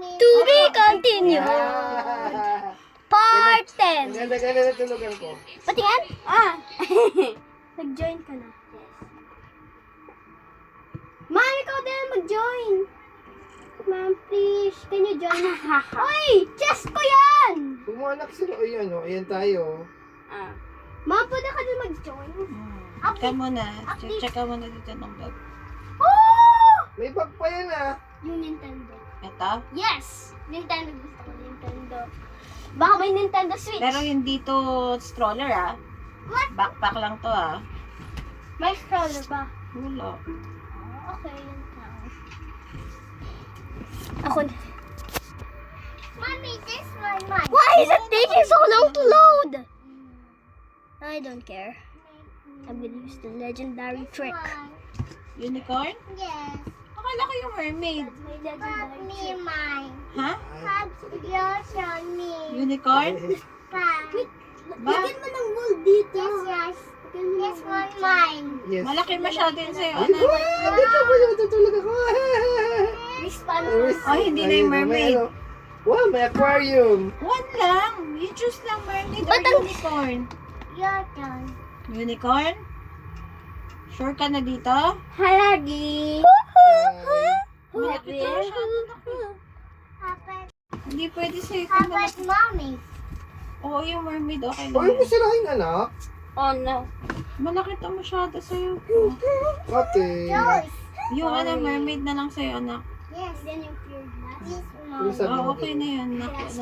To be continued. Ah. Part 10. Ganda na tulugan ko. Patingin? Nag-join ka na. Ma'am, ikaw din mag-join. Ma'am, please. Can you join? Oy! Chest ko yan! Pumanak sila. Ayan o. Ayan tayo. Ma'am, pwede ka din mag-join. Ka muna. Check ka muna dito ng bag. Oh! May bag pa yan ah. Yung Nintendo. Ito? Yes! Nintendo. Gusto ko Nintendo. Baka may Nintendo Switch. Pero hindi to stroller ah. What? Backpack lang to ah. May stroller ba? Wala. Okay, yun lang. Ako na. Mommy, this one mine. Why is it taking so long to load? I don't care. I'm gonna use the legendary trick. Unicorn? Yes. Akala ko yung mermaid. My legendary trick. Mine. Ha? Have yours on me. Unicorn? Fine. Lagyan mo ng wool dito. Yes. This one mine. Yes. Malaki masyado yun sa'yo. Ay, Ano? dito ko yun. Tutulog ako. Respawn. Oh, hindi na yung mermaid. May ano. Wow, may aquarium. One lang. You choose lang mermaid or Ba't ang- unicorn. Your turn. Unicorn? Sure ka na dito? Halagi. Malaki to masyado. Papa, Hindi pwede sa'yo. Papa, mommy. Oo, yung mermaid okay Huwag lang. mo sirahin, anak. Oh no. Malaki to masyado sa'yo. Okay. Yours. Yung ano, mermaid na lang sa'yo, anak. Yes. Then yung pure glass. This Ano one. sabi mo? Okay na yan.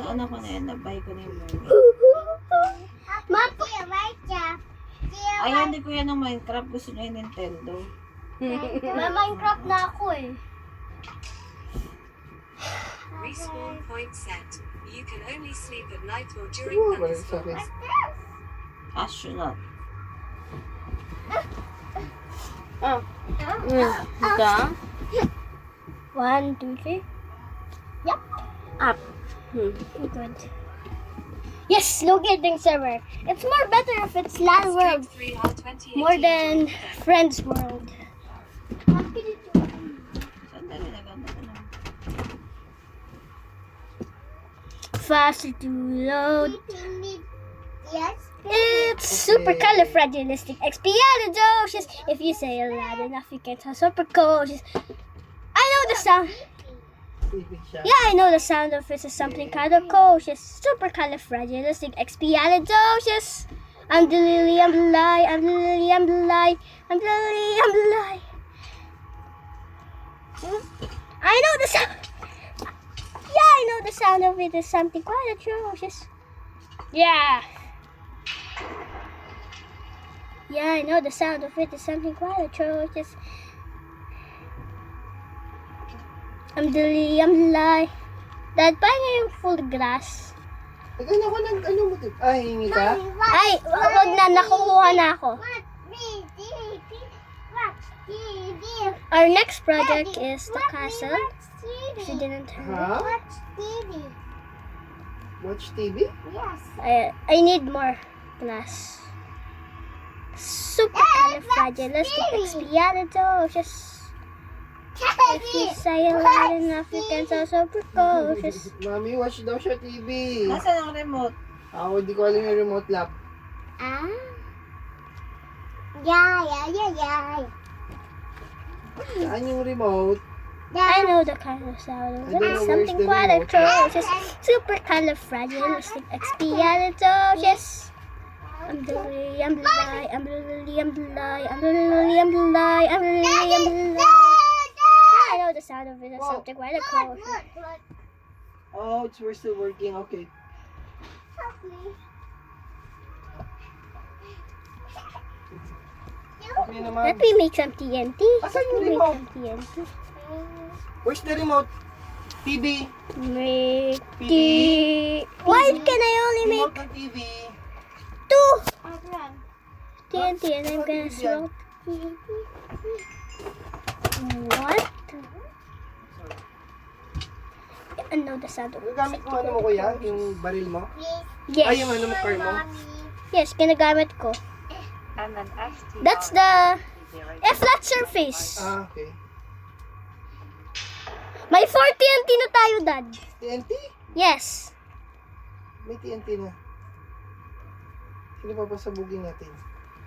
Ano ko na yan. Nabay ko na yung mermaid. Papa, right there. Ayaw ni Kuya ng Minecraft. Gusto niya yung Nintendo. May Minecraft na ako eh. Respawn point set. You can only sleep at night or during Wow, malamig sa akin. thunderstorms. Astronaut. Ika? 1, 2, 3. Yep. Up. Good. Yes, locating server. It's more better if it's LAN world 3R28. more than friends world. Sandali na ganda ko lang. Faster to load. Yes. It's supercalifragilisticexpialidocious. If you say it loud enough, you can tell supercautious. I know the sound. Ibig siya. Yeah, I know the sound of it is something kind of cautious. Supercalifragilisticexpialidocious. I'm the lily, I'm the lie, I'm the lily, I'm the lie, I'm the lily, I'm the lie. I know the sound. Yeah, I know the sound of it is something quite atrocious. Yeah. Yeah, I know the sound of it is something quite atrocious. I'm the lily, I'm the lie. Dad, paano yung full grass? Nagano ko ng ano mo dito? Ah, hingi ka? Ay, wag na, nakukuha na ako. What? Our next project is the castle. She didn't hear. Ha? Watch TV. Watch TV? Yes. I need more glass. Supercalifragilisticexpialidocious. If you say it loud enough, you can sound so precocious. Mami, watch daw siya TV. Nasaan ang remote? Ako, di ko alam yung remote lap. Ah. Yeah. Saan yung remote? I know the kind of sound of I don't it. know Something where's the quite remote. atrocious. Supercalifragilisticexpialidocious. I'm the lily, I'm the lie, I'm the lily, I'm the lie, I'm the lily, I'm the lie, I'm the lily, I'm the lie. I know the sound of it is something quite atrocious. Look. Oh, we're still working. Okay. Okay naman. Let me make some TNT. Asan yung Make remote? some TNT. Where's the remote? TV. Make TV. Why can I only make Remote ng TV. 2 TNT and I'm gonna smelt what? I know the sound of Gagamit mo ano mo kuya? Yung baril mo? Please. Ay, yung Yes. ano mo car mo? Mommy. Yes, ginagamit ko. And an STR. That's the a flat surface. Ah, okay. May 4 TNT na tayo, Dad. TNT? Yes. May TNT na. Sino pa pasabugin natin?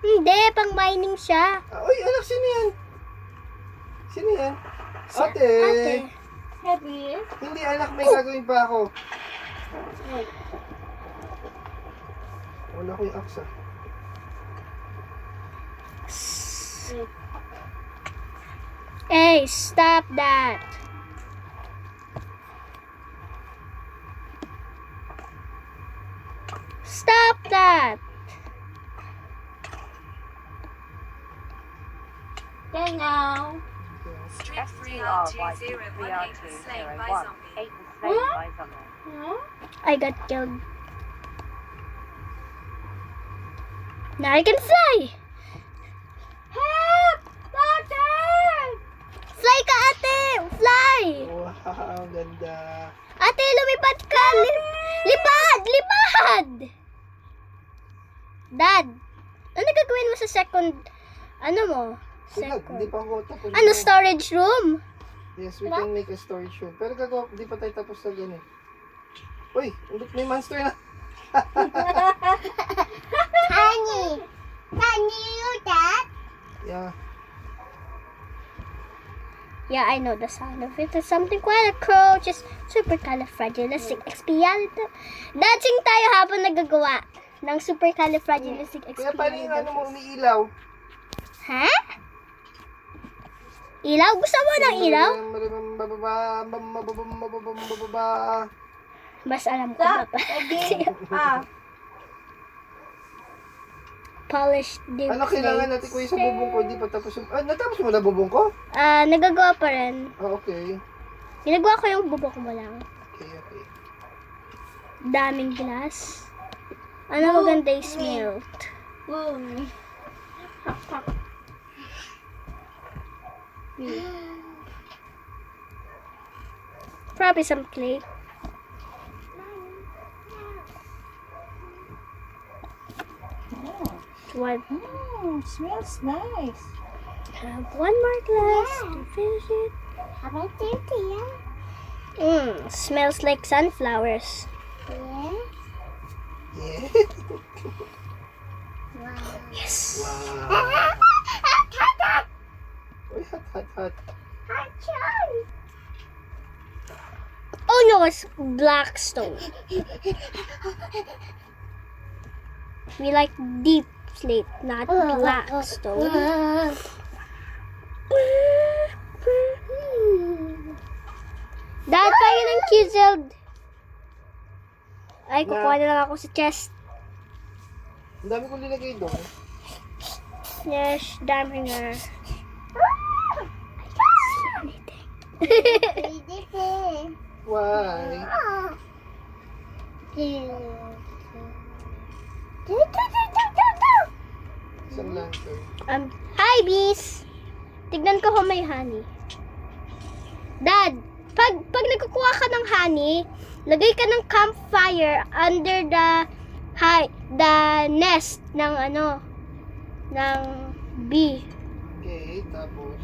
Hindi, pang mining siya. Uy, anak, sino yan? Sino yan? Ate. Ate. Heavy. Hindi, anak, may gagawin pa ako. Wala ko yung axe, ah. Hey, stop that. Stop that. Okay now. Strip 3R2018 was slain by zombie. Huh? I got killed. Now I can fly. Help! Doctor! Fly ka, ate. Fly. Wow, ganda. Ate, lumipad ka. Lipad! Lipad! Dad, ano gagawin mo sa second, ano mo? Wala, hindi Second. pa ako tapos. Ano, storage room? Yes, we can make a storage room. Pero gagawa, hindi pa tayo tapos sa ganun. Uy, may monster na. Honey, can you do that? Yeah. Yeah, I know the sound of it. It's something quite a crow, just supercalifragilisticexpialidocious. Dancing tayo habang nagagawa ng Kaya supercalifragilisticexpialidocious. paano yung ano mo umiilaw? Ha? Ilaw? Gusto mo ng ilaw? Mas alam ko ba Stop! pa? Again! Ah! Polished deep Ano kailangan natin kuya sa bubong ko? Hindi pa tapos yung... Ah, natapos mo na bubong ko? Nagagawa pa rin. Ah, okay. Ginagawa ko yung bubok mo lang. Okay, okay. Daming glass. Ano maganda yung smelt? Boom! Probably some clay. One. Smells nice. Have one more glass to finish it. How about dirty, Smells like sunflowers. yeah? Yeah. Wow. Yes. Wow. Uy, hot. Oh no, it's black stone. We like deep slate, not black stone. Dad, tayo ng chiseled. Ay, kukuha na lang ako sa chest. Ang dami kong nilagay doon. Yes, dami nga. Beautiful. Why? Isang lantern. Hi, bees! Tignan ko kung may honey. Dad, pag nagkukuha ka ng honey, lagay ka ng campfire under the nest ng ng bee. Okay, tapos...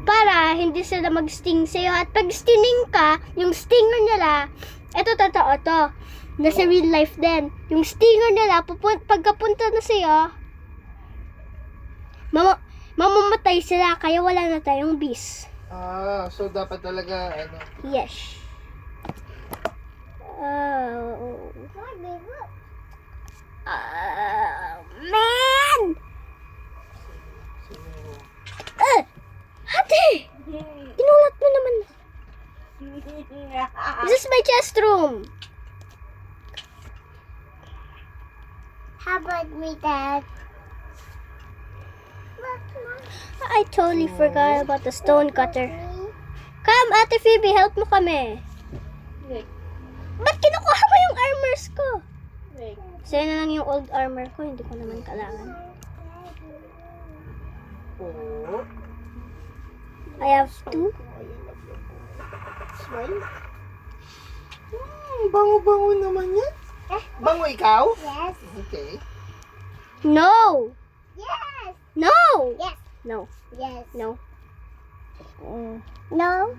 Para hindi sila mag-sting sa'yo. At pag stinging ka, yung stinger nila, eto totoo to. Nasa real life din. Yung stinger nila, pagkapunta na sa'yo, mamamatay sila, kaya wala na tayong bees. Ah, so dapat talaga, ano... Yes. Oh. Man! Ate! Tinulat mo naman. This is my chest room. How about me, Dad? I totally forgot about the stone cutter. Come, Ate Phoebe, help mo kami. Wait. Ba't kinukuha mo yung armors ko? Wait. Sa'yo na lang yung old armor ko, hindi ko naman kailangan. Oh. I have two. Smile. Bango-bango naman yan. Bango ikaw? Yes. Okay. No! Yes. No! Yes. No. Yes. No. No.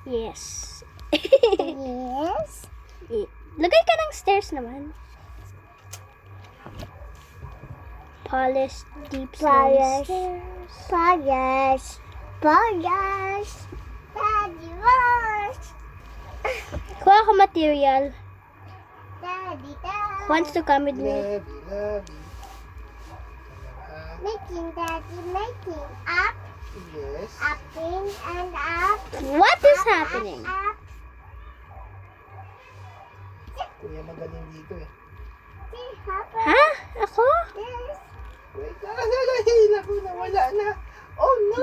Yes. Yes. Lagay ka ng stairs naman. Polished deep sloping Polished. stairs. Polish. Polish. Daddy wash. Kuha ako material. Daddy Who wants to come with me? Love. Making daddy making up, Yes. up in and up. What is happening? Up. Kuya magaling dito eh. See, happen. Ha? Ako? This. Wait, hila ko na, wala na. Oh no!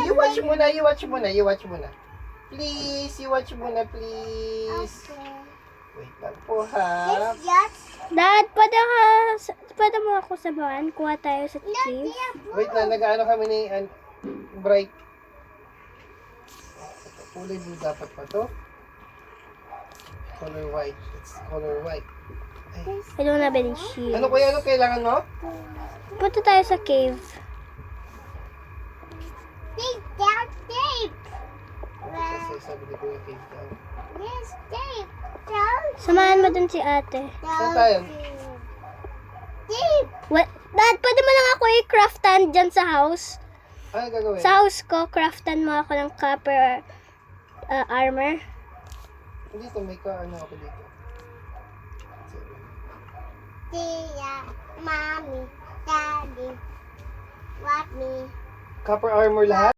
You watch muna. Please, you watch muna, please. Okay. Wait lang po ha. This just Dad, pwede mo ako sabahan? Kuha tayo sa cave. Wait lang, nag-ano kami ni Bright. Kulay blue dapat pa to. Color white. It's color white. Ay. I don't have any sheet. Ano kuya, ano kailangan mo? Punta tayo sa cave. take that tape. Kasi sabi ni Kuya cave daw. This tape. Don't Samahan mo dun si ate. Saan tayo? tape. What? Dad, pwede mo lang ako i-craftan dyan sa house. Ano gagawin? Sa house ko, craftan mo ako ng copper armor. Dito, may ano ako dito. Tia, mommy, daddy, what me? Copper armor lahat?